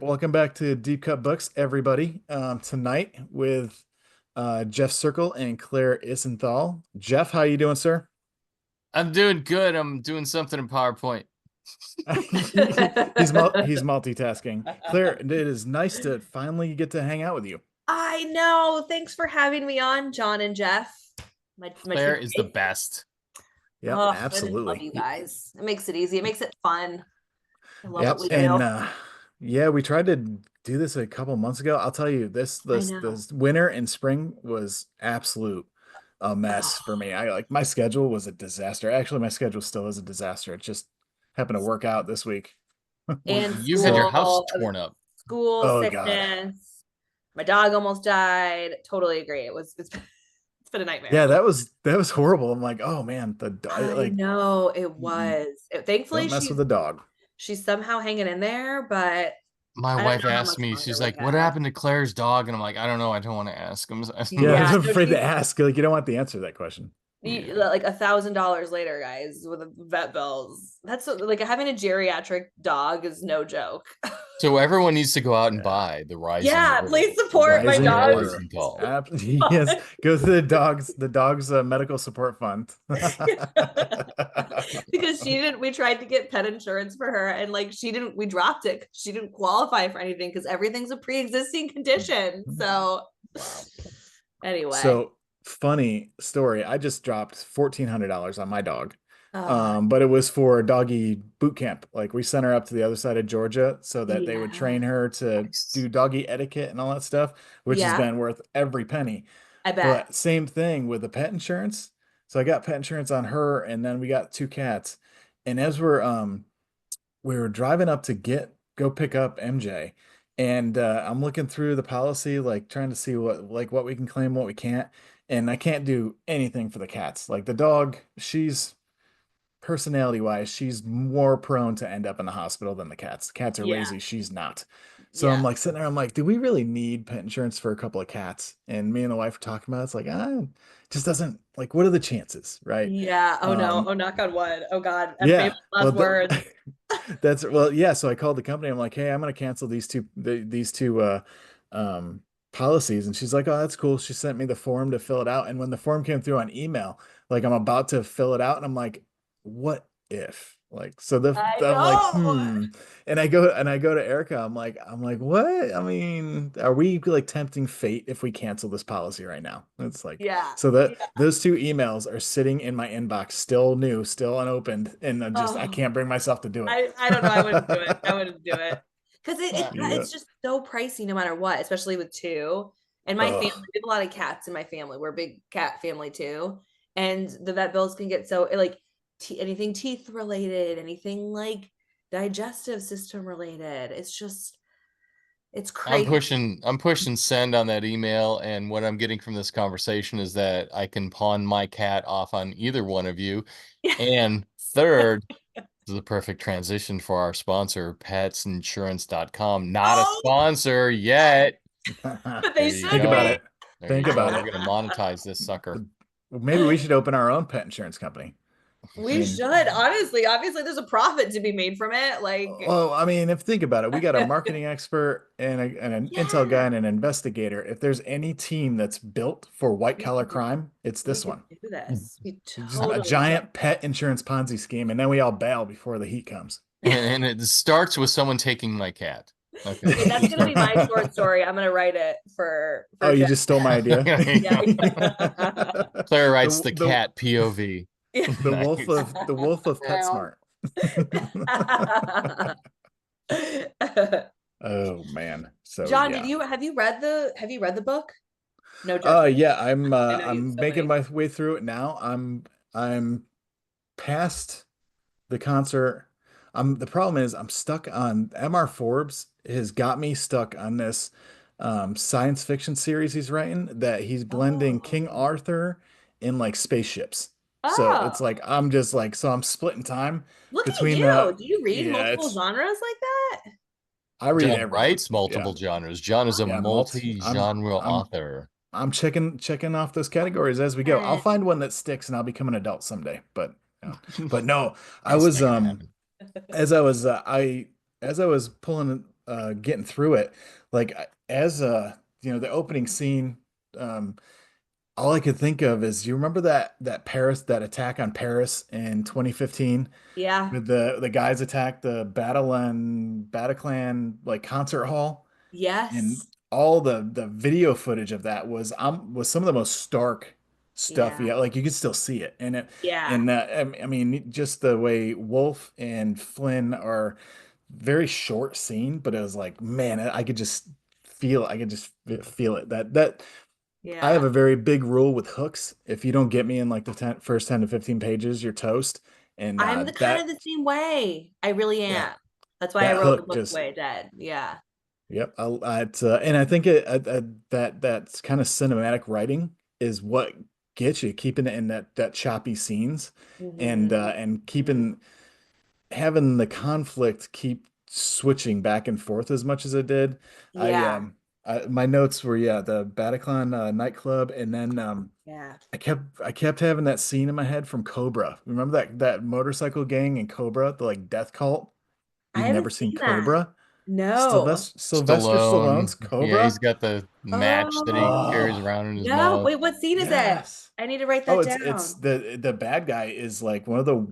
Welcome back to Deep Cut Books, everybody. Tonight with Jeff Circle and Claire Isenthal. Jeff, how you doing, sir? I'm doing good. I'm doing something in PowerPoint. He's multitasking. Claire, it is nice to finally get to hang out with you. I know. Thanks for having me on, John and Jeff. My Claire two is the kids. best. Yep, Oh, I just love absolutely. you guys. It makes it easy. It makes it fun. I love what Yep, we and do. yeah, we tried to do this a couple months ago. I'll tell you, this I this know. this winter and spring was absolute a mess for me. I like my schedule was a disaster. Actually, my schedule still is a disaster. It just happened to work out this week. Well, And you had your house school, torn up. school Oh God. sickness. My dog almost died. Totally agree. It's been a nightmare. Yeah, that was horrible. I'm like, oh man, I like know it mm-mm, was. don't Thankfully, mess with the dog. she's somehow hanging in there, but My I don't wife know how asked much me, longer she's we like, "What have. happened to Claire's dog?" And I'm like, "I don't know. I don't want to ask him." Yeah, Yeah, I'm no, afraid to ask. Like you don't want the answer to that question. like $1,000 later, guys, with vet bills. That's like having a geriatric dog is no joke. So everyone needs to go out and Yeah. buy the Rising Yeah, Order please support my by Rising Claire dog's order. Isenthal. Yes. Go to the dog's medical support fund. because she didn't. We tried to get pet insurance for her, and like she didn't. We dropped it. She didn't qualify for anything because everything's a pre-existing condition. So Wow. anyway, So funny story. I just dropped $1,400 on my dog. uh, But it was for doggy boot camp. Like we sent her up to the other side of Georgia so that they would yeah, train her to Nice. do doggy etiquette and all that stuff, which has yeah, been worth every penny. I bet. But same thing with the pet insurance. So I got pet insurance on her, and then we got two cats. And as we were driving up to go pick up MJ, and I'm looking through the policy, like trying to see what we can claim, what we can't, and I can't do anything for the cats. Like the dog, she's personality wise, she's more prone to end up in the hospital than the cats. The cats are Yeah, lazy, she's not. So I'm yeah. like sitting there, I'm like, do we really need pet insurance for a couple of cats? And me and the wife are talking about it. It's like, just doesn't like, what are the chances, right? Yeah. Oh no. Um, Oh, knock on wood. Oh God. And famous yeah. Well, last words. that's well, yeah. So I called the company. I'm like, hey, I'm gonna cancel these two policies. And she's like, oh, that's cool. She sent me the form to fill it out. And when the form came through on email, like I'm about to fill it out, and I'm like, what if? Like, so I I'm like, know. and I go to Erica. I'm like, what? I mean, are we like tempting fate if we cancel this policy right now? It's like, Yeah. so that Yeah. those two emails are sitting in my inbox, still new, still unopened, and I Oh, can't bring myself to do it. I don't know. I wouldn't do it. I wouldn't do it. Because Yeah. it's just so pricey no matter what, especially with two. And my family, Ugh. we have a lot of cats in my family. We're a big cat family too. And the vet bills can get so like anything teeth related, anything like digestive system related. It's crazy. I'm pushing send on that email, and what I'm getting from this conversation is that I can pawn my cat off on either one of you. And third, this is the perfect transition for our sponsor, petsinsurance.com. Not a Oh, sponsor yet. but There they you Think should about go. be. it. There Think you go. about We're it. gonna monetize this sucker. Maybe we should open our own pet insurance company. I We mean, should, honestly. Obviously, there's a profit to be made from it. Like, well, I mean, if think about it, we got a marketing expert and an intel guy yeah, and an investigator. If there's any team that's built for white we collar could do, crime, it's we this could one. do this. We Just a totally could. giant pet insurance Ponzi scheme, and then we all bail before the heat comes. And it starts with someone taking my cat. Okay, Okay, that's gonna be my short story. I'm gonna write it Oh, for you Jeff. just stole my idea. Yeah. Claire writes The the the cat POV. Yeah. the wolf Nice. of the wolf of PetSmart. Oh man. So John, yeah. have you read the book? No judgment. Yeah, I know you have I'm so making many. my way through it now. I'm past the concert. The problem is I'm stuck on MR Forbes has got me stuck on this science fiction series he's writing that he's blending Oh. King Arthur in like spaceships. So it's Oh, like I'm just like so I'm splitting time look at between you. Do you read yeah, multiple it's genres like that? I read John everything. writes Yeah. multiple genres. John is a Oh, Yeah, multi-genre I'm author. I'm checking off those categories as we go. I'll man. find one that sticks and I'll become an adult someday. But no, I It's was not gonna happen. as I was I as I was pulling getting through it. Like as the opening scene, um, all I could think of is, you remember that attack on Paris in 2015 Yeah. with the guys attacked the Bataclan like concert hall, and Yes. all the video footage of that was some of the most stark stuff. Yeah. Yeah, like you could still see it, and Yeah. I mean, just the way Wolf and Flynn are very short scene, but it was like, man, I could just feel it. That I have Yeah. a very big rule with hooks. If you don't get me in like the first 10 to 15 pages, you're toast. And I'm the kind of the same way. I really yeah, am. That's why I that wrote the hook book just, Way Dead. Yeah. yep. And I think that's kind of cinematic writing is what gets you, keeping it in that choppy scenes, Hmm. and keeping having the conflict keep switching back and forth as much as it did. I Yeah. my notes were, yeah, the Bataclan nightclub, and then Yeah. I kept having that scene in my head from Cobra. Remember that motorcycle gang in Cobra, the like death cult? I You've never haven't seen seen that. Cobra? No. Sylvester Stallone. Stallone's Yeah, he's Cobra? got the match that he carries Oh, Oh, around in his no. mouth. Wait, what scene is it? yes. I need to write Oh, that it's down. the bad guy is like one of the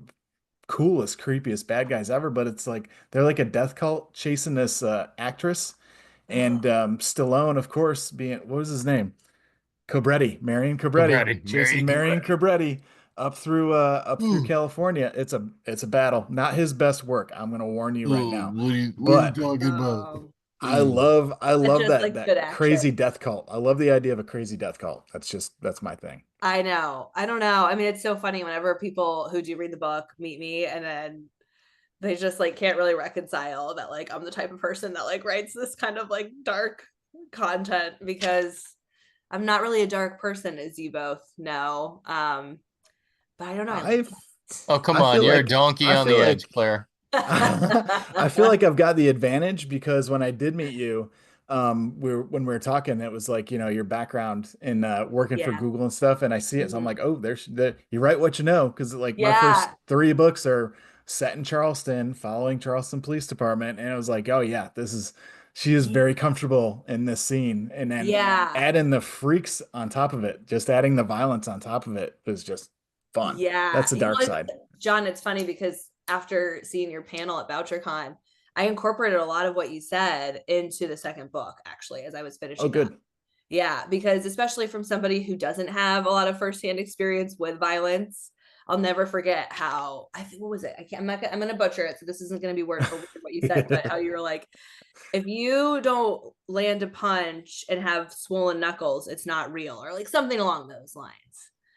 coolest, creepiest bad guys ever, but it's like they're like a death cult chasing this actress, and Stallone, of course, being, what was his name? Cobretti, Marion Cobretti, Cobretti, chasing Marion Marion Cobretti. Cobretti up through Ooh, California. It's a battle. Not his best work. I'm gonna warn you right oh, now. what are you But talking about? Oh, Ooh. I that's love just like good that action. crazy death cult. I love the idea of a crazy death cult. That's my thing. I know. I don't know. I mean, it's so funny whenever people who do read the book meet me and then they just like can't really reconcile that like I'm the type of person that like writes this kind of like dark content because I'm not really a dark person, as you both know. But I don't know. I I Oh, come I on. feel You're a like donkey I on feel the edge, like Claire. I feel like I've got the advantage, because when I did meet you, when we were talking, it was like, your background in working for Yeah. Google and stuff, and I see it, so I'm Mhm. like, oh, you write what you know, because like my first Yeah. three books are set in Charleston, following Charleston Police Department, and it was like, oh yeah, she is very comfortable in this scene, and then Yeah. adding the freaks on top of it, just adding the violence on top of it was just fun. Yeah. That's the dark Well, side. John, it's funny because after seeing your panel at BoucherCon, I incorporated a lot of what you said into the second book, actually, as I was Oh, finishing up. good. Yeah, because especially from somebody who doesn't have a lot of firsthand experience with violence, I'll never forget how I think, what was it? I can't, I'm gonna butcher it, so this isn't gonna be word for word what you said, but how you were like, if you don't land a punch and have swollen knuckles, it's not real, or like something along those lines.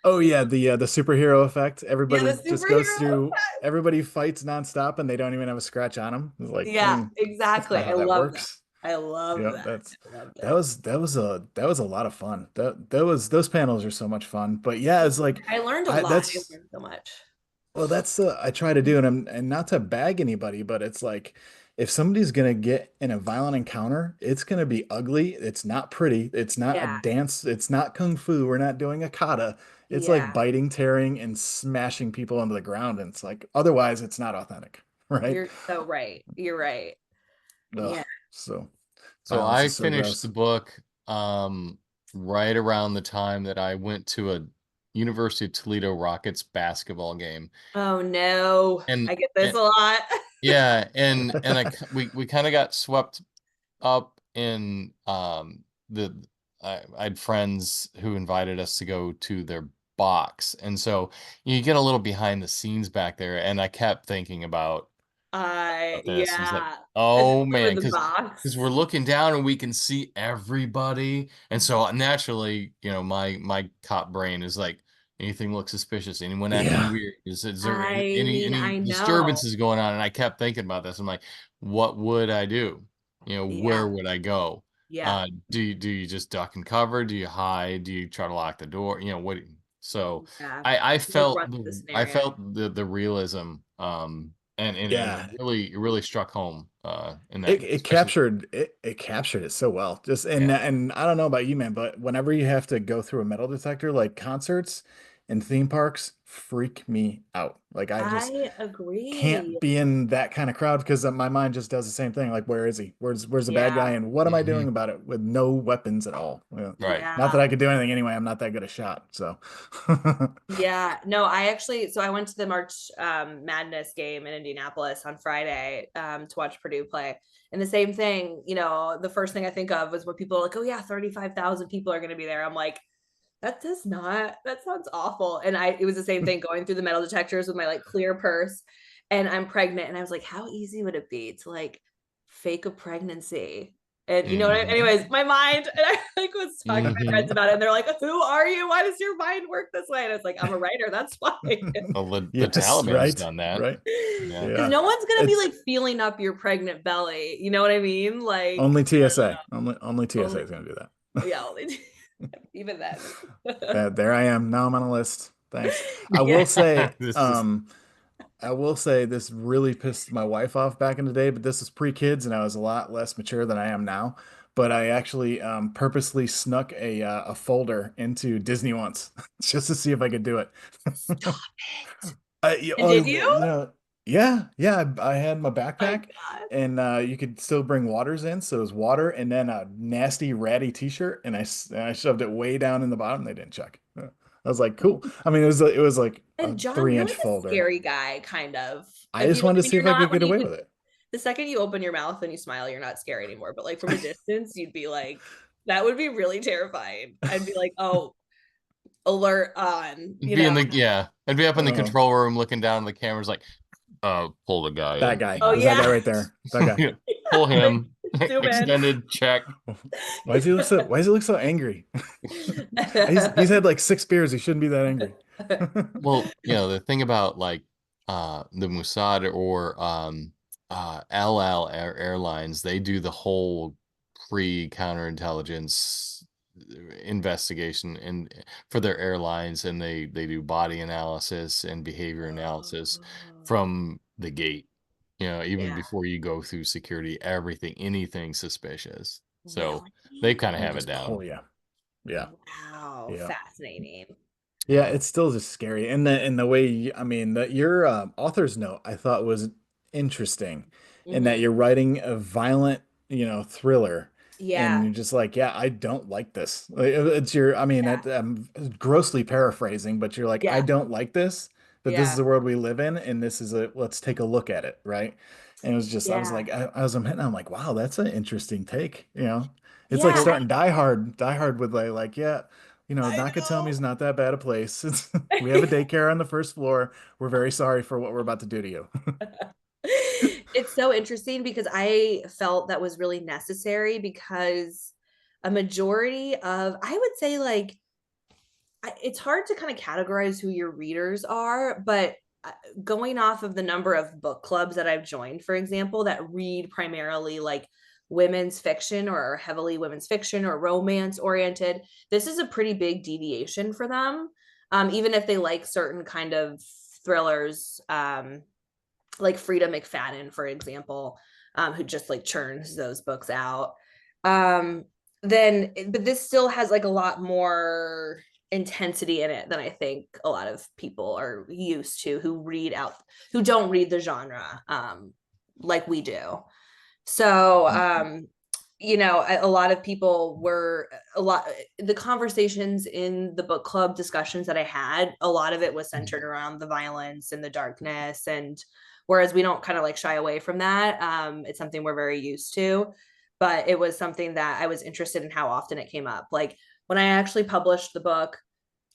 Oh yeah, the superhero effect. Yeah, the Everybody just goes superhero. through. Everybody fights nonstop, and they don't even have a scratch on them. It's like, Yeah, that's exactly. not I how that love that. works. I love Yep, that. that's I loved it. that was a lot of fun. Those panels are so much fun. But yeah, it's like, I learned a I lot. I that's learned so much. well, that's I try to do, and not to bag anybody, but it's like, if somebody's gonna get in a violent encounter, it's gonna be ugly. It's not pretty. It's not a Yeah. dance. It's not kung fu. We're not doing a kata. It's like Yeah. biting, tearing, and smashing people into the ground. And it's like, otherwise, it's not authentic, right? You're so right. You're right. Ugh, Yeah. so So violence I is so finished the gross. book right around the time that I went to a University of Toledo Rockets basketball game. Oh no. And, I get this and a lot. yeah, and we kind of got swept up in the I had friends who invited us to go to their box. And so you get a little behind the scenes back there, and I kept thinking about this. It's like, Yeah. oh Especially with man, the because we're box. looking down and we can see everybody. And so naturally, my cop brain is like, anything looks suspicious? Anyone acting Yeah, weird? Is there I mean, any I know. disturbances going on? And I kept thinking about this. I'm like, what would I do? Yeah. Where would I go? Yeah. Do you just duck and cover? Do you hide? Do you try to lock the door? What? So Yeah. I Like felt run the I scenario. felt the realism, and yeah. it really struck home in that, especially. It captured it so well. Just Yeah. and I don't know about you, man, but whenever you have to go through a metal detector, like concerts, and theme parks freak me out. Like I just I can't agree. be in that kind of crowd because my mind just does the same thing. Like, where is he? Where's the bad guy? Yeah. And what am I Mhm. doing about it with no weapons at all? Yeah. Right. Not that Yeah. I could do anything anyway. I'm not that good a shot. So Yeah, no, so I went to the March Madness game in Indianapolis on Friday to watch Purdue play. And the same thing, the first thing I think of was when people are like, oh yeah, 35,000 people are going to be there. I'm like, that sounds awful. And it was the same thing going through the metal detectors with my like clear purse, and I'm pregnant. And I was like, how easy would it be to like fake a pregnancy? And you know what Mhm. anyways, my mind, and I like was talking to my friends Mhm. about it, and they're like, who are you? Why does your mind work this way? And I was like, I'm a writer, that's why. Well, the yes, Taliban's right, done that. right. Yeah. Because Yeah. no one's gonna be It's like feeling up your pregnant belly. You know what I mean? Like only TSA. Only TSA only, is gonna do that. yeah, only even then. There I am. Now I'm on a list. Thanks. Yeah. This is I will say this really pissed my wife off back in the day, but this was pre-kids and I was a lot less mature than I am now. But I actually purposely snuck a folder into Disney once just to see if I could do it. Stop it. And Oh, did you? yeah, yeah. I had my My backpack, God. and you could still bring waters in. So it was water, and then a nasty ratty T-shirt, and I shoved it way down in the bottom. They didn't check. I was like, cool. I mean, it was like a And John, you're 3 inch like a folder. scary guy, kind of. I I just feel like, wanted I to mean, see you're if I not could when get you away could, with it. the second you open your mouth and you smile, you're not scary anymore. But like from a distance, you'd be like, that would be really terrifying. I'd be like, oh, alert on, be in the I'd be up in the Uh, control room looking down at the cameras like, pull the guy that in. guy. Oh It was that guy yeah. right there. That guy. Pull Like, him. zoom in. Extended check. Why does he look so angry? He's had like 6 beers. He shouldn't be that angry. Well, the thing about like the Mossad or El Al Airlines, they do the whole pre-counterintelligence investigation for their airlines, and they do body analysis and behavior analysis Oh, from the gate. Even yeah. before you go through security, anything suspicious. So they Really? kind of And have it just pull down. you. Yeah. Wow. Yeah. Fascinating. Yeah, Yeah. it's still just scary. And the way I mean that your author's note I thought was interesting in that Hmm. you're writing a violent, thriller and Yeah. you're just like, yeah, I don't like this. Like, it's your I mean, Yeah. I'm grossly paraphrasing, but you're like, I Yeah. don't like this, but this is Yeah. the world we live in and this is let's take a look at it, right? And it was just I was Yeah. like I'm like, wow, that's an interesting take. It's like Yeah. Well, starting Die Hard with like, yeah. I Nakatomi know. is not that bad a place. We have a daycare on the first floor. We're very sorry for what we're about to do to you. It's so interesting because I felt that was really necessary because a majority of, I would say, like, it's hard to kind of categorize who your readers are, but going off of the number of book clubs that I've joined, for example, that read primarily like women's fiction or heavily women's fiction or romance oriented, this is a pretty big deviation for them. Even if they like certain kind of thrillers, like Frida McFadden, for example, who just like churns those books out. Um, but this still has like a lot more intensity in it than I think a lot of people are used to who don't read the genre like we do. So a lot of people were the conversations in the book club discussions that I had, a lot of it was centered around the violence and the darkness, and whereas we don't kind of like shy away from that, it's something we're very used to, but it was something that I was interested in how often it came up. Like when I actually published the book,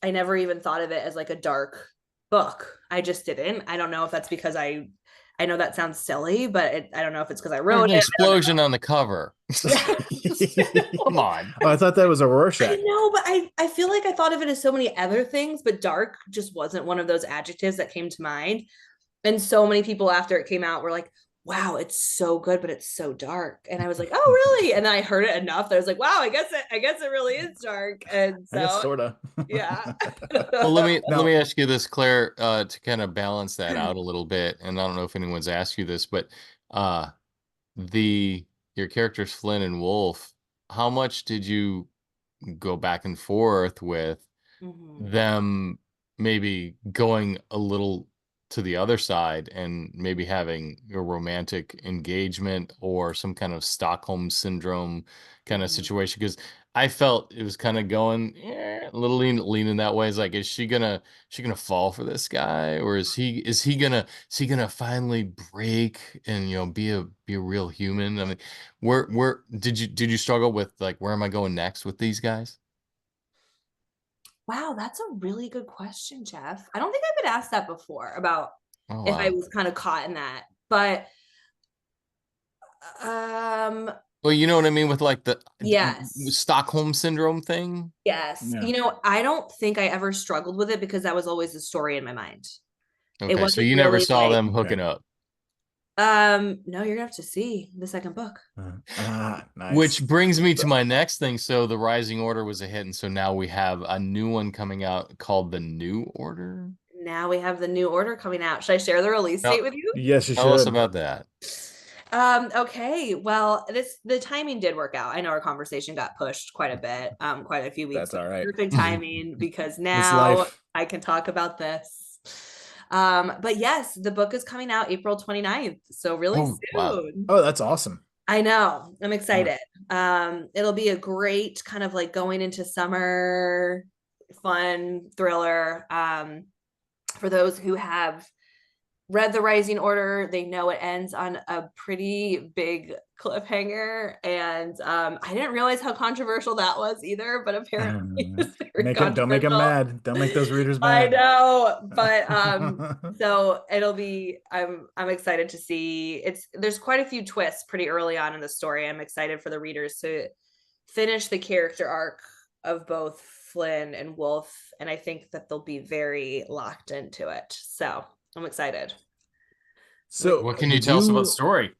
I never even thought of it as like a dark book. I just didn't. I don't know if that's because I know that sounds silly, but I don't know if it's because I there's wrote an it. I don't know. explosion on the cover. Yeah. Come on. Oh, I thought that was a I Rorschach. know, but I feel like I thought of it as so many other things, but dark just wasn't one of those adjectives that came to mind. And so many people after it came out were like, wow, it's so good, but it's so dark. And I was like, oh, really? And then I heard it enough that I was like, wow, I guess it really is dark. And I guess so sorta. yeah. Well, let me Now, ask you this, Claire, to kind of balance that out a little bit. And I don't know if anyone's asked you this, but uh the your characters Flynn and Wolf, how much did you go back and forth with Mhm. them maybe going a little to the other side and maybe having a romantic engagement or some kind of Stockholm syndrome kind of situation. Because I felt it was kind of going a little leaning that way. It's like, is she gonna fall for this guy, or is he gonna finally break and be a real human? I mean, where did you struggle with, like, where am I going next with these guys? Wow, that's a really good question, Jeff. I don't think I've been asked that before about Oh if I wow. was kind of caught in that. But Well, you know what I mean with like the yes. Stockholm syndrome thing. Yes. Yeah. I don't think I ever struggled with it because that was always the story in my mind. It Okay, so wasn't you never really saw like, them Okay. hooking up, no, you're gonna have to see the second book. Nice. which brings me to So, my next thing. So the Rising Order was a hit, and so now we have a new one coming out called the New Order. Now we have the new order coming out. Should I share the release date Tell, with you? yes, you tell us should. about that. Okay. Well, the timing did work out. I know our conversation got pushed quite a bit, quite a few weeks, That's but all right. perfect timing because It's now life. I can talk about this. But yes, the book is coming out April 29th, so really Oh wow. soon. Oh, that's awesome. I know. I'm Yeah. excited. It'll be a great kind of like going into summer fun thriller. For those who have read The Rising Order, they know it ends on a pretty big cliffhanger. And I didn't realize how controversial that was either, but apparently it was very Don't make them controversial. mad. Don't make those readers I mad. know, but so it'll be I'm excited to see. There's quite a few twists pretty early on in the story. I'm excited for the readers to finish the character arc of both Flynn and Wolf, and I think that they'll be very locked into it. So I'm excited. So, What can you tell us about the story?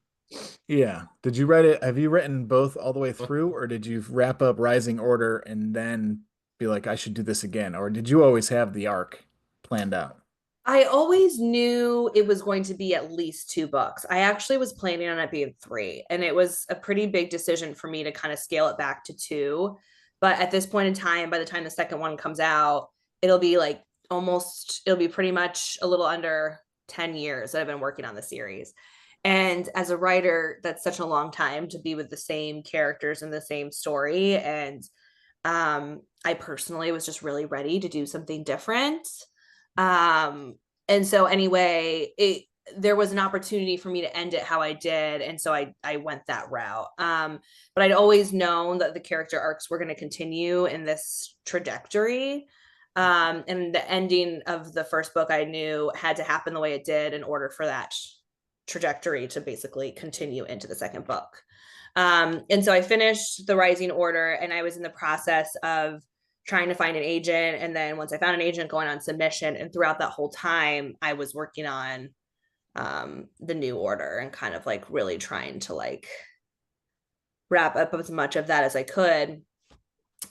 did you write it? Have you written both all the way through, or did you wrap up Rising Order and then be like, I should do this again? Or did you always have the arc planned out? I always knew it was going to be at least 2 books. I actually was planning on it being 3, and it was a pretty big decision for me to kind of scale it back to 2. But at this point in time, by the time the second one comes out, it'll be like it'll be pretty much a little under 10 years that I've been working on the series. And as a writer, that's such a long time to be with the same characters and the same story. And I personally was just really ready to do something different. Um, and so anyway, there was an opportunity for me to end it how I did, and so I went that route. But I'd always known that the character arcs were going to continue in this trajectory. And the ending of the first book I knew had to happen the way it did in order for that trajectory to basically continue into the second book. And so I finished The Rising Order, and I was in the process of trying to find an agent. And then once I found an agent, going on submission. And throughout that whole time, I was working on the New Order and kind of like really trying to like wrap up as much of that as I could. And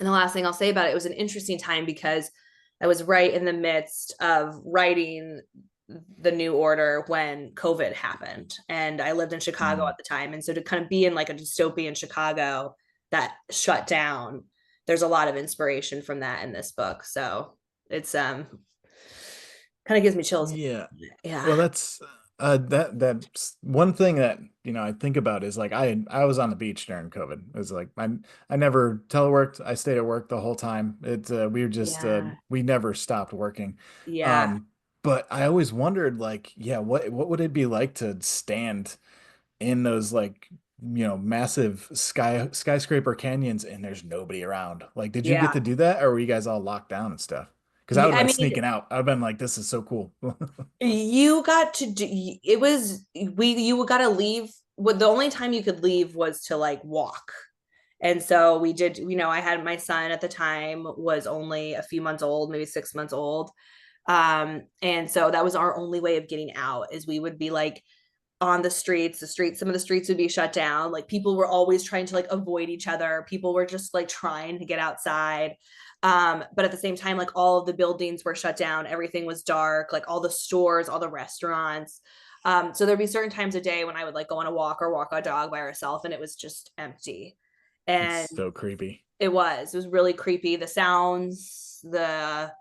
the last thing I'll say about it was an interesting time because I was right in the midst of writing the New Order when COVID happened, and I lived in Chicago at the time. And so to kind of be in like a dystopian Chicago that shut down, there's a lot of inspiration from that in this book. So it's kind of gives me chills. Yeah. Yeah. Well, that's one thing that I think about is like I was on the beach during COVID. It was like I never teleworked. I stayed at work the whole time. We were just Yeah. we never stopped working. Yeah. Um, but I always wondered like, yeah, what would it be like to stand in those like massive skyscraper canyons and there's nobody around? Like, did you get Yeah. to do that, or were you guys all locked down and stuff? Because I would Yeah. have I been mean, sneaking out. I'd have been like, this is so cool. you got to do it was you got to leave. What the only time you could leave was to like walk. And so we did, I had my son at the time was only a few months old, maybe 6 months old. And so that was our only way of getting out is we would be like on some of the streets would be shut down. Like people were always trying to like avoid each other. People were just like trying to get outside. But at the same time, like all of the buildings were shut down. Everything was dark, like all the stores, all the restaurants. So there'd be certain times a day when I would like go on a walk or walk a dog by herself and it was just empty. It's And so creepy. it was really creepy. The sounds, the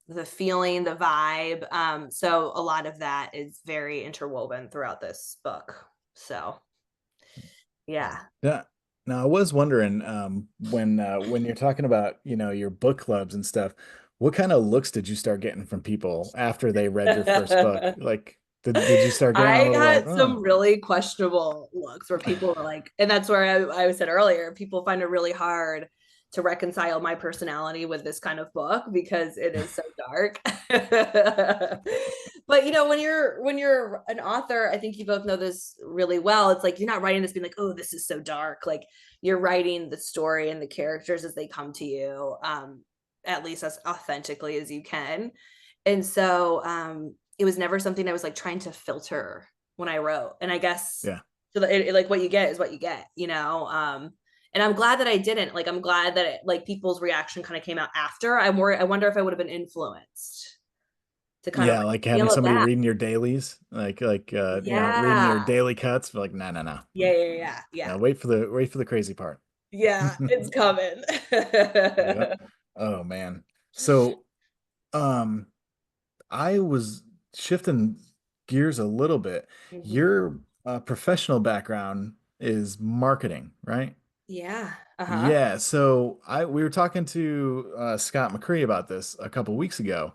the feeling, the vibe. So a lot of that is very interwoven throughout this book. So yeah. Yeah. Now I was wondering, when you're talking about, your book clubs and stuff, what kind of looks did you start getting from people after they read your first book? Like, did you start getting a I little like, got oh, some really questionable looks where people were like, and that's where I said earlier, people find it really hard to reconcile my personality with this kind of book because it is so dark. But when you're an author, I think you both know this really well. It's like you're not writing this being like, oh, this is so dark. Like you're writing the story and the characters as they come to you, at least as authentically as you can. And so it was never something I was like trying to filter when I wrote. And I guess yeah. so that like what you get is what you get, and I'm glad that I didn't. Like I'm glad that like people's reaction kind of came out after. I wonder if I would have been influenced to kind of Yeah, like like having feel it somebody back. reading your dailies, reading your Yeah. daily cuts, like, no, no, no. Yeah. Wait for the crazy part. Yeah, it's coming. Yep. Oh man. So, um, I was shifting gears a little bit. Mhm. Your professional background is marketing, right? Yeah. Uh-huh. Yeah. So we were talking to Scott McCree about this a couple weeks ago,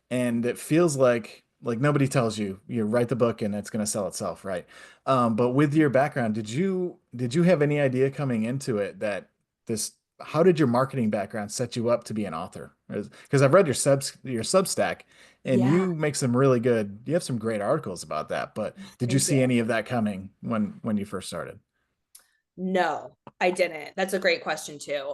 and it feels like nobody tells you write the book and it's going to sell itself, right? But with your background, did you have any idea coming into it that this how did your marketing background set you up to be an author? Because I've read your Substack, and Yeah. you have some great articles about that. But did you Thank see you. any of that coming when you first started? No, I didn't. That's a great question too.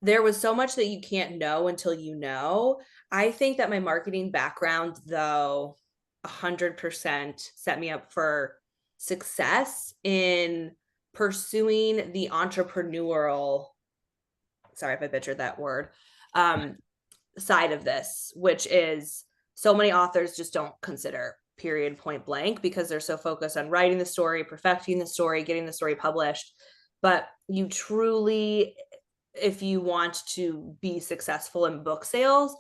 There was so much that you can't know until you know. I think that my marketing background, though, 100% set me up for success in pursuing the entrepreneurial, sorry if I butchered that word, um, side of this, which is so many authors just don't consider, period, point blank, because they're so focused on writing the story, perfecting the story, getting the story published. But you truly, if you want to be successful in book sales,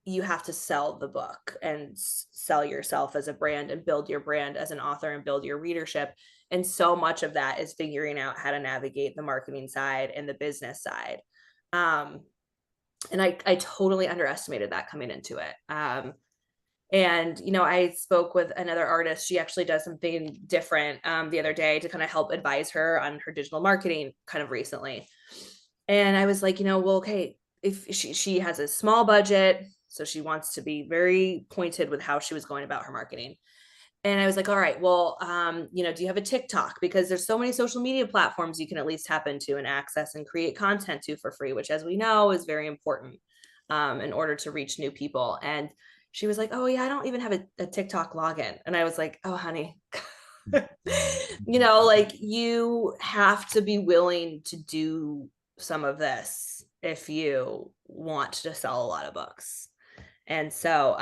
you have to sell the book and sell yourself as a brand and build your brand as an author and build your readership. And so much of that is figuring out how to navigate the marketing side and the business side. Um, and I totally underestimated that coming into it. And I spoke with another artist. She actually does something different the other day to kind of help advise her on her digital marketing kind of recently. And I was like, well, okay, if she has a small budget, so she wants to be very pointed with how she was going about her marketing. And I was like, all right, well, do you have a TikTok? Because there's so many social media platforms you can at least tap into and access and create content to for free, which, as we know, is very important in order to reach new people. And she was like, oh, yeah, I don't even have a TikTok login. And I was like, oh, honey, like you have to be willing to do some of this if you want to sell a lot of books. And so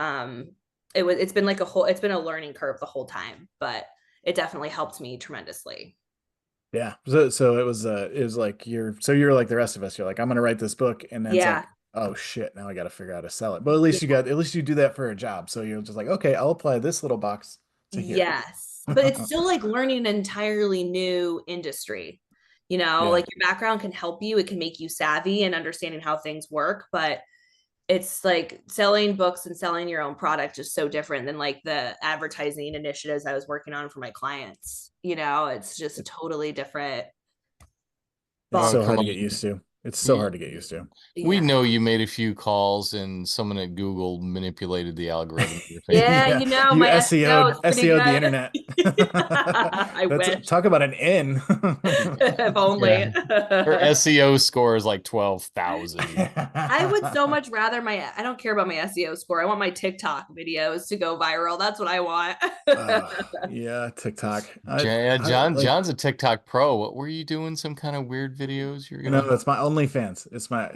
it's been it's been a learning curve the whole time, but it definitely helped me tremendously. Yeah. So it was like you're like the rest of us. You're like, I'm gonna write this book, and then it's Yeah. like, oh shit, now I gotta figure out how to sell it. But at least you do that for a job. So you're just like, okay, I'll apply this little box to here. Yes. But it's still like learning an entirely new industry. Yeah. Like your background can help you, it can make you savvy and understanding how things work, but it's like selling books and selling your own product is so different than like the advertising initiatives I was working on for my clients. It's just totally different It's ball. Oh, so come hard to on. get used to. It's so You, hard to get used to. we Yeah. know you made a few calls and someone at Google manipulated the algorithm in your favor. Yeah, Yeah, you my SEO is pretty SEO'd the good. internet. I That's wish. talk about an in. If Yeah. only. Her SEO score is like 12,000. I would so much rather I don't care about my SEO score. I want my TikTok videos to go viral. That's what I want. Yeah, TikTok. I like John's a TikTok pro. What were you doing? Some kind of weird videos you're no, gonna that's my OnlyFans. That's It's my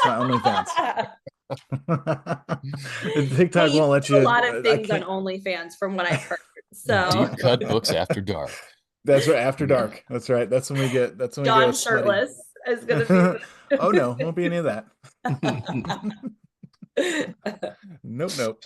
OnlyFans. Hey, TikTok you won't can let do a you. lot of I things on can't. OnlyFans from what I've heard. So deep cut books after dark. That's right. After dark. That's right. That's when we get a John sweaty. shirtless is gonna be Oh no, won't be any of that. Nope.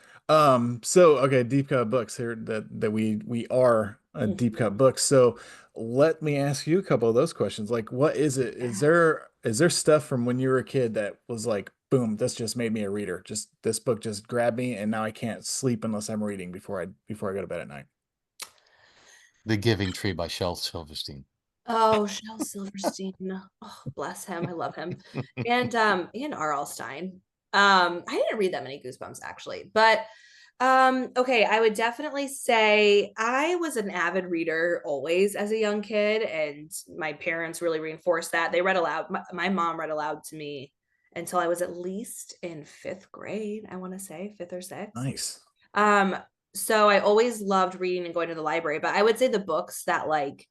So okay, deep cut books here that we are a deep cut Mhm. book. So let me ask you a couple of those questions. Like, what is it? Yeah. Is there stuff from when you were a kid that was like, boom, this just made me a reader. Just this book just grabbed me, and now I can't sleep unless I'm reading before I go to bed at night. The Giving Tree by Shel Silverstein. Oh, Shel Silverstein. Oh, bless him. I love him. And R.L. Stein. I didn't read that many Goosebumps actually, but okay, I would definitely say I was an avid reader always as a young kid, and my parents really reinforced that. They read aloud. My mom read aloud to me until I was at least in fifth grade, I want to say, fifth or sixth. Nice. Um, so I always loved reading and going to the library, but I would say the books that like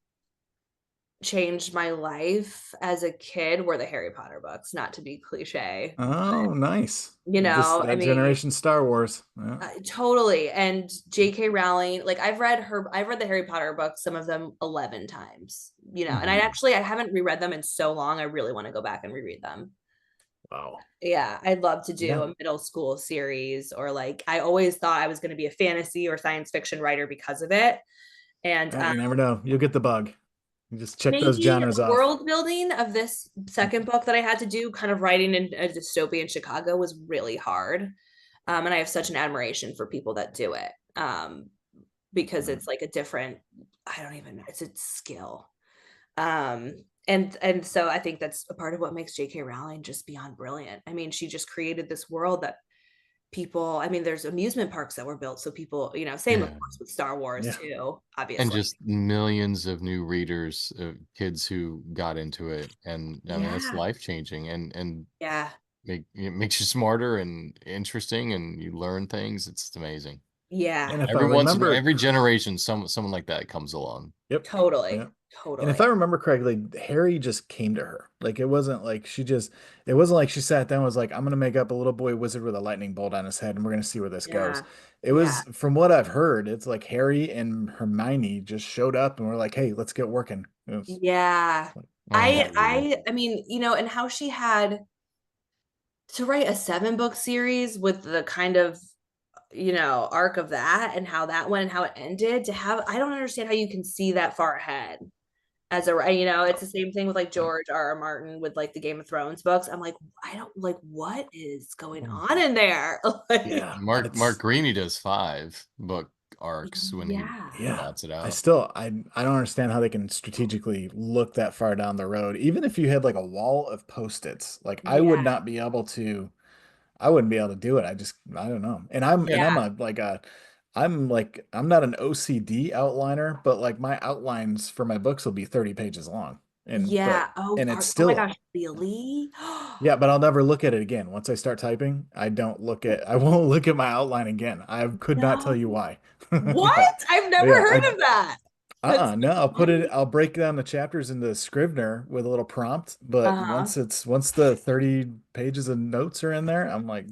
changed my life as a kid were the Harry Potter books, not to be cliche, but Oh, nice. I That mean, generation Star Wars. Yeah. totally. And J.K. Rowling, like I've read the Harry Potter books, some of them 11 times, and Mhm. I haven't reread them in so long. I really want to go back and reread them. Wow. Yeah, I'd love to do Yeah. a middle school series, or like I always thought I was going to be a fantasy or science fiction writer because of it. And You never know. You'll get the bug. You just check those maybe genres off. world building of this second book that I had to do, kind of writing in a dystopian Chicago, was really hard. And I have such an admiration for people that do it, because Mhm. it's like a different, I don't even know, it's a skill. Um, and so I think that's a part of what makes J.K. Rowling just beyond brilliant. I mean, she just created this world that people, I mean, there's amusement parks that were built so people, same of Yeah. course with Star Wars Yeah. too, And obviously. just millions of new readers, kids who got into it. And I mean, it's Yeah. life changing and Yeah. it makes you smarter and interesting and you learn things. It's amazing. Yeah. And if I remember, Every generation, someone like that comes along. yep, Totally. yep. And if Totally. I remember correctly, Harry just came to her. Like it wasn't like she sat down and was like, I'm gonna make up a little boy wizard with a lightning bolt on his head and we're gonna see where this goes. Yeah. It Yeah. was, from what I've heard, it's like Harry and Hermione just showed up and were like, hey, let's get working. It was Yeah. like, Unbelievable. I mean, and how she had to write a 7 book series with the kind of, arc of that, and how that went and how it ended, to have, I don't understand how you can see that far ahead as it's the same thing with like yeah. George R.R. Martin with like the Game of Thrones books. I'm like, I don't like, what is going Mm. on in there? Like, Yeah, Mark it's Greaney does 5 book arcs when he yeah. yeah. plots it out. I don't understand how they can strategically look that far down the road. Even if you had like a wall of post-its, like I would Yeah. not be able to I wouldn't be able to do it. I don't know. And I'm Yeah. a I'm not an OCD outliner, but like my outlines for my books will be 30 pages long. Yeah. Oh, And it's oh my still, gosh, really? yeah, but I'll never look at it again. Once I start typing, I won't look at my outline again. I could not tell No. you why. What? I've never Yeah, heard of that. That's no, so funny. I'll break down the chapters into Scrivener with a little prompt, but Uh-huh. once the 30 pages of notes are in there, I'm like,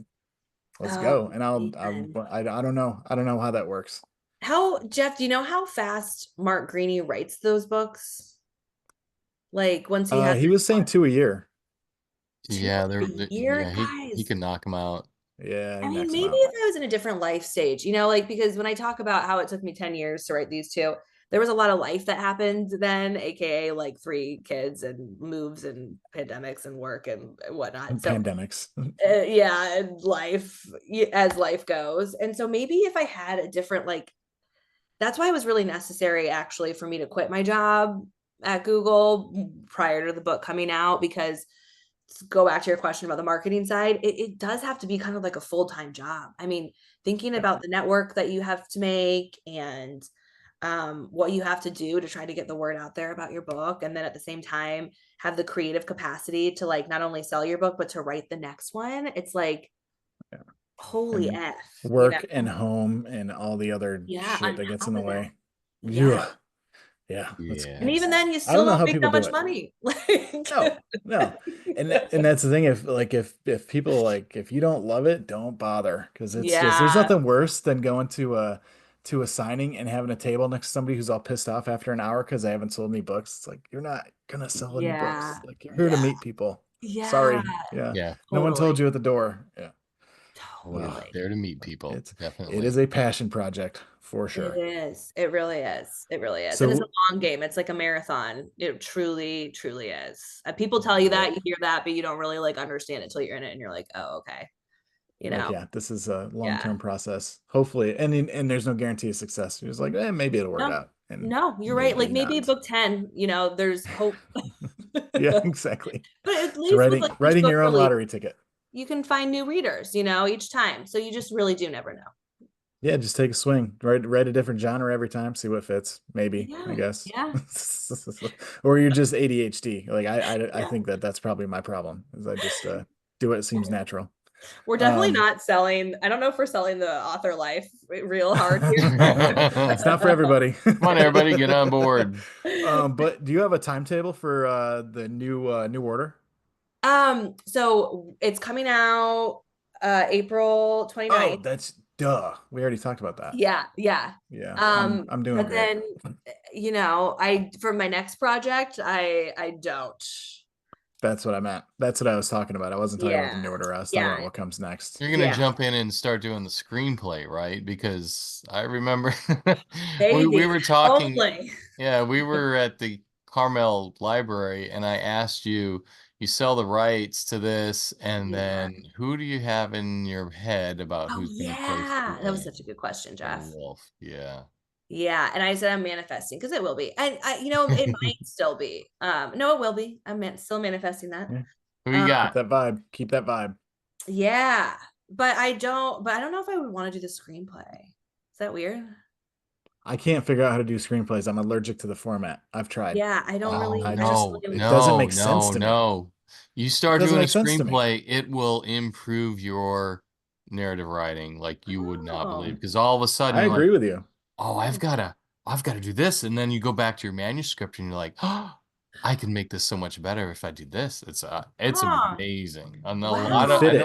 let's Oh, go. And man. I don't know. I don't know how that works. How, Jeff, do you know how fast Mark Greaney writes those books? Like once he has He was saying two a year. two Yeah, a year, yeah, he guys. can knock them out. Yeah, I he mean, knocks them maybe out. if I was in a different life stage, like because when I talk about how it took me 10 years to write these two, there was a lot of life that happened then, aka like 3 kids and moves and pandemics and work and whatnot. So Pandemics. yeah, and life, as life goes. And so maybe if I had a different, like, that's why it was really necessary actually for me to quit my job at Google prior to the book coming out, because to go back to your question about the marketing side, it does have to be kind of like a full-time job. I mean, thinking Yeah. about the network that you have to make, and what you have to do to try to get the word out there about your book, and then at the same time have the creative capacity to like not only sell your book but to write the next one. It's like, Yeah. holy And F. work and home and all the other Yeah, shit on that gets in top the of that. way. Yeah. Yeah. Yeah. And even Yes. then you I don't still know don't how make people that do much it. money. Like, No, no. And that's the thing. If people like, if you don't love it, don't bother. Because it's just, there's yeah. nothing worse than going to a signing and having a table next to somebody who's all pissed off after an hour because they haven't sold any books. It's like, you're not gonna sell any books. Yeah. Like, you're here to Yeah. meet people. Yeah. Sorry. Yeah. Yeah. No one Totally. told you at the door. Yeah. Totally. There to meet people. It Definitely. is a passion project for sure. It is. It really is. It really is. And it's a So long game. It's like a marathon. It truly, truly is. People tell you that, you hear that, but you don't really like understand it till you're in it and you're like, oh, okay. You like, know? yeah, this is a Yeah. long-term process. Hopefully, and there's no guarantee of success. You're just like, maybe it'll work No, out. And no, you're right. Like maybe not. book 10, there's hope. Yeah, exactly. But at So least with like each writing book your own really, lottery ticket. you can find new readers, each time. So you just really do never know. Yeah, just take a swing. Write a different genre every time, see what fits. Maybe, I Yeah. guess. Yeah. Or you're just ADHD. Like I Yeah. think that's probably my problem, is I just do what seems natural. We're definitely not selling. I don't know if we're selling the author life real hard here. It's not for everybody. Come on, everybody, get on board. But do you have a timetable for the new order? So it's coming out April 29th. Oh, that's duh. We already talked about that. Yeah, yeah. Yeah. I'm doing but great. then, I for my next project, I don't. That's what I meant. That's what I was talking about. I wasn't talking about the new order. I was talking about what comes next. You're gonna Yeah. jump in and start doing the screenplay, right? Because I remember Baby, we were talking. only. Yeah, we were at the Carmel Library, and I asked you, you sell the rights to this, and Yeah. then who do you have in your head about Oh who's going to play yeah, that was Flynn such a good question, Jeff. Wolf? Yeah. Yeah, and I said I'm manifesting because it will be, and it might still be. No, it will be. I'm still manifesting that. Yeah. Who you got? Keep that vibe. Keep that vibe. Yeah, but I don't know if I would want to do the screenplay. Is that weird? I can't figure out how to do screenplays. I'm allergic to the format. I've tried. Yeah, I don't really. Oh, I no, just it doesn't make sense to me. no. You start Doesn't doing a make sense to me. screenplay, it will improve your narrative writing like you would not believe. Oh. Because all of a sudden I you're agree like, with you. oh, I've got to do this. And then you go back to your manuscript and you're like, oh, I can make this so much better if I do this. It's Huh. amazing. Wow. I know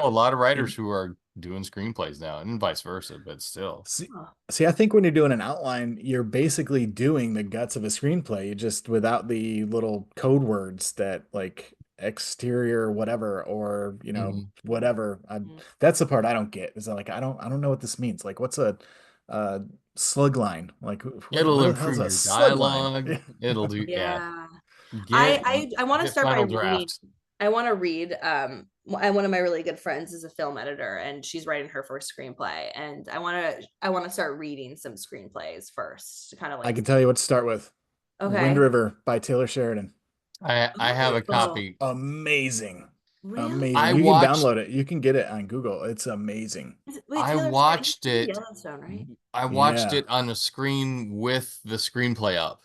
a lot of writers who are doing screenplays now and vice versa, but still. See, I think when you're doing an outline, you're basically doing the guts of a screenplay, you just without the little code words that like exterior whatever or whatever. That's the part I don't get. Is that like I don't know what this means. Like what's a slug line? Like It'll what the hell's improve a your slug line? dialogue. It'll do Yeah. Get I want to start by final reading. draft. I want to read. One of my really good friends is a film editor, and she's writing her first screenplay. And I want to start reading some screenplays first, to kind of like. I can tell you what to start with. Okay. Wind River by Taylor Sheridan. I have a copy. Amazing. Really? Amazing. You can download it. You can get it on Google. It's amazing. Wait, I watched it. Yellowstone, right? I watched it on a screen with the screenplay up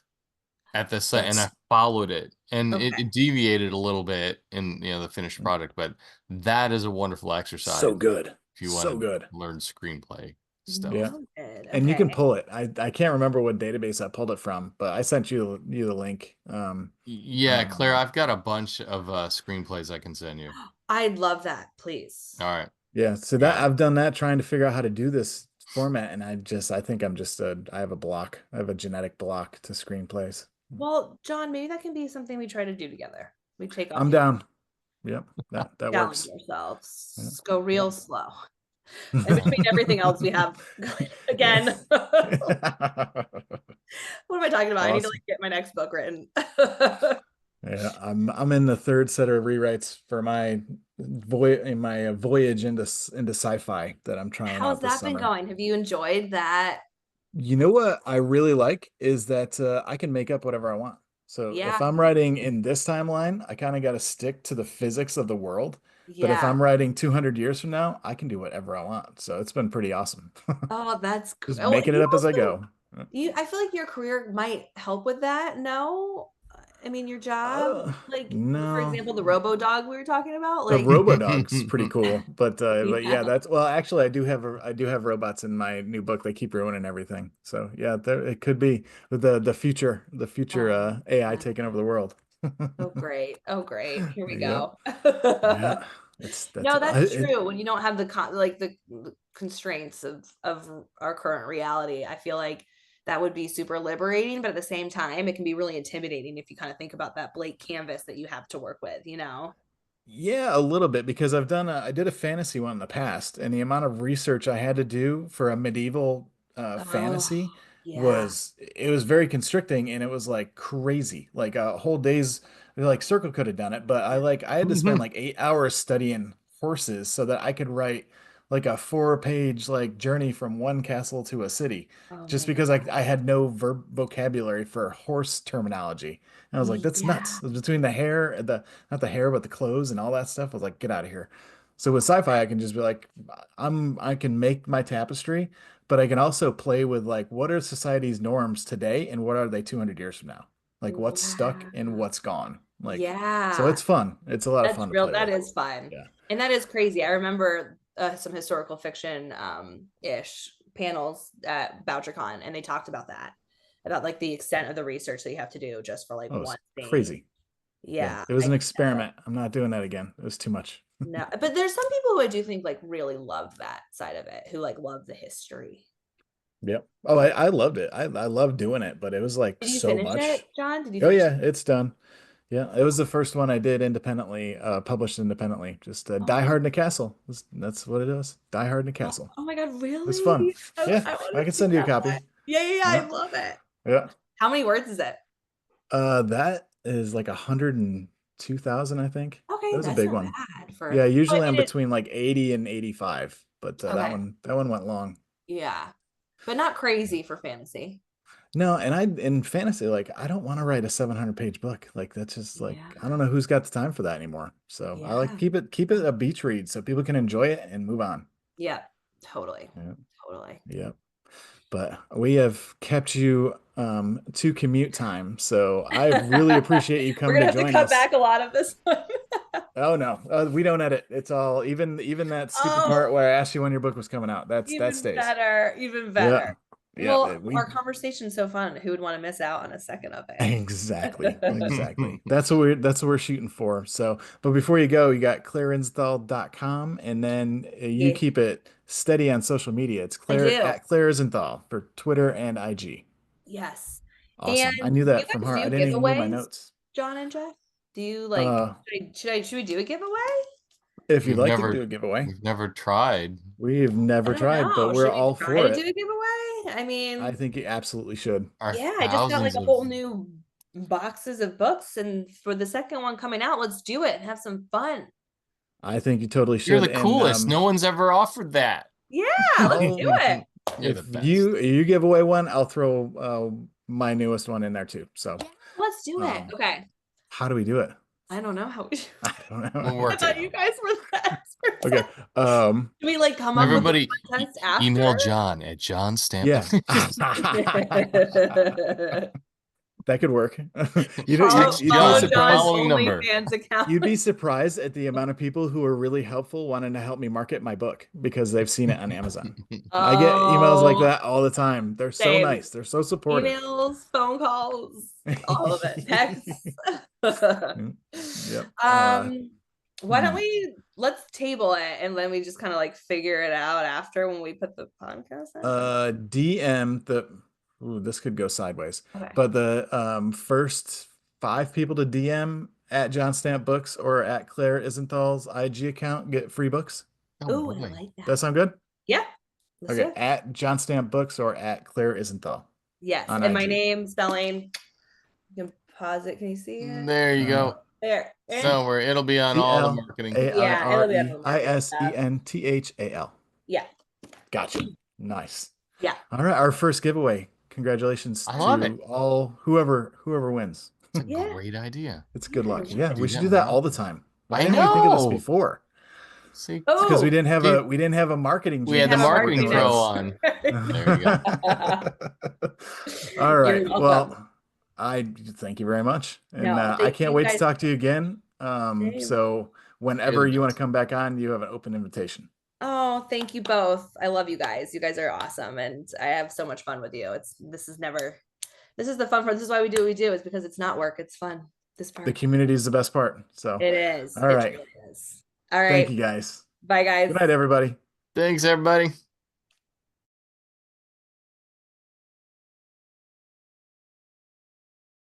at the site, and I followed it, and it deviated a little bit in the finished product, but that is a wonderful exercise. So good. If you want to learn screenplay stuff. Yeah. And you can pull it. I can't remember what database I pulled it from, but I sent you the link. Yeah, Claire, I've got a bunch of screenplays I can send you. I'd love that, please. All right. Yeah, so that I've done that trying to figure out how to do this format, and I think I'm just I have a block. I have a genetic block to screenplays. Well, John, maybe that can be something we try to do together. We take off. I'm down. Yep, that works. Ourselves. Go real slow. And between everything else we have again. What am I talking about? Awesome. I need to get my next book written. Yeah, I'm in the third set of rewrites for my voyage into sci-fi that I'm trying. How's that been going? Have you enjoyed that? You know what I really like is that I can make up whatever I want. So if I'm writing in this timeline, I kind of got to stick to the physics of the world. But if I'm writing 200 years from now, I can do whatever I want. So it's been pretty awesome. Oh, that's just making it up as I go. I feel like your career might help with that. No, I mean your job, no. For example, the Robo Dog we were talking about. The Robo Dog's pretty cool, but that's actually I do have robots in my new book. They keep ruining everything. So yeah, it could be the future AI taking over the world. Oh great! Here we go. Yeah. That's true. When you don't have the constraints of our current reality, I feel like that would be super liberating, but at the same time, it can be really intimidating if you kind of think about that blank canvas that you have to work with, Yeah, a little bit because I did a fantasy one in the past, and the amount of research I had to do for a medieval Oh, fantasy yeah. it was very constricting, and it was like crazy. Like a whole day's like Circle could have done it, but I had to spend like 8 hours studying horses so that I could write like a 4 page like journey from one castle to a city, Oh just my because God. I had no verb vocabulary for horse terminology. And I was like, that's Yeah. nuts. Between the hair, the not the hair, but the clothes and all that stuff. I was like, get out of here. So with sci-fi, I can just be like, I can make my tapestry, but I can also play with like, what are society's norms today and what are they 200 years from now? Like what's stuck and Wow. what's gone. Like, so Yeah. it's fun. It's a lot of That's fun to real. play That with. is fun. Yeah. And that is crazy. I remember some historical fiction ish panels at BoucherCon, and they talked about that, about like the extent of the research that you have to do just for like Oh, it's one thing. crazy. Yeah. Yeah. It was an experiment. I'm not doing that again. It was too much. No, but there's some people who I do think like really love that side of it, who like love the history. Yep. Oh, I loved it. I loved doing it, but it was like Did you so finish it, much. John? Did you Oh finish yeah, it's done. Yeah, it was the first one I did independently, published independently. Just it? Die Hard in a Castle. That's what it is. Die Hard in a Oh, Castle. oh my God, It's fun. really? Yeah, I want I to can see send you a that one. copy. Yeah, yeah, yeah, I Yeah, love it. yeah. How many words is it? That is like 102,000, I think. That Okay, was a that's big not one. bad Yeah, for. Oh, I usually I'm mean it. between like 80 and 85, but Okay, that one went long. yeah, but not crazy for fantasy. No, and in fantasy, like I don't want to write a 700-page book. Like that's just like Yeah, I don't know who's got the time for that anymore. So I like yeah, keep it a beach read so people can enjoy it and move on. yeah, totally, Yeah, totally. yeah. But we have kept you to commute time, so I really appreciate you We're coming gonna to have to join cut us. back a lot of this one. Oh no, we don't edit. It's all even that stupid Oh, part where I asked you when your book was coming out. That even stays. better, even better. Yeah, yeah. Well, We our conversation's so fun. Who would want to miss out on a second of exactly, it? exactly. That's what we're shooting for. So, but before you go, you got claireisenthal.com, and then you Yes, keep it steady on social media. It's I Claire do. at Claire Isenthal for Twitter and IG. Yes. And Awesome. I knew do you that from guys heart. I do didn't even move my giveaways, notes. John and Jeff? Do you like, Uh, should we do a giveaway? if you'd We've like to do never a giveaway, we've never tried. we've I never don't tried, but know. we're Should we all try for to do it. a giveaway? I I mean, think you absolutely should. Our yeah, I just got like thousands a of whole new boxes of books, and for the second one coming out, let's do it and have some fun. I think you totally You're should. the And coolest. No one's ever offered that. Yeah, let's do I'll it. You're the if best. you give away one, I'll throw my newest one in there too. So, Yeah, let's do it. um, Okay. how do we do it? I don't know how we I don't know. We'll I work it thought you out. guys were the experts. Okay. Do we like come up with the Everybody contest after? email John at John Stamp. Yeah. That could work. You know, Follow, Text you'd be follow John at the John's surprised. following number. OnlyFans account. You'd be surprised at the amount of people who are really helpful wanting to help me market my book because they've seen it on Amazon. I get emails like Oh, that all the time. They're so same. nice. They're so supportive. Emails, phone calls, all of it. Texts. Yep. Why don't we let's table it and then we just kind of like figure it out after when we put the podcast out? DM the ooh, this could go sideways. Okay. But the first 5 people to DM at John Stamp Books or at Claire Isenthal's IG account get free books. Oh Oh, I boy. like that. That sound good? Yeah. Let's do Okay, it. at John Stamp Books or at Claire Isenthal Yes. on And my IG. name, spelling. You can pause it. Can you see it? There you go. There. Don't worry, it'll be on all the marketing. Yeah, it'll be on the marketing ClairIsenthal. Yeah. Gotcha. Nice. Yeah. All right, our first giveaway. Congratulations I love to it. all whoever wins. It's a Yeah. great idea. It's good Yeah, luck. we Yeah, should we do should that do that more. all the time. Why I didn't we think of this know. before? See, It's because Oh, we didn't have a marketing we had the genius marketing working pro with on. There you go. us. All right. You're welcome. Well, I thank you very much, and No, I thank can't you wait to guys. talk to you again. Same. So whenever you want to come back on, you have an open invitation. Oh, thank you both. I love you guys. You guys are awesome, and I have so much fun with you. This is the fun part. This is why we do what we do. Is because it's not work. It's fun. This part. The community is the best part. So, It is. all It right. truly is. All Thank right. you guys. Bye, guys. Good night, everybody. Thanks, everybody.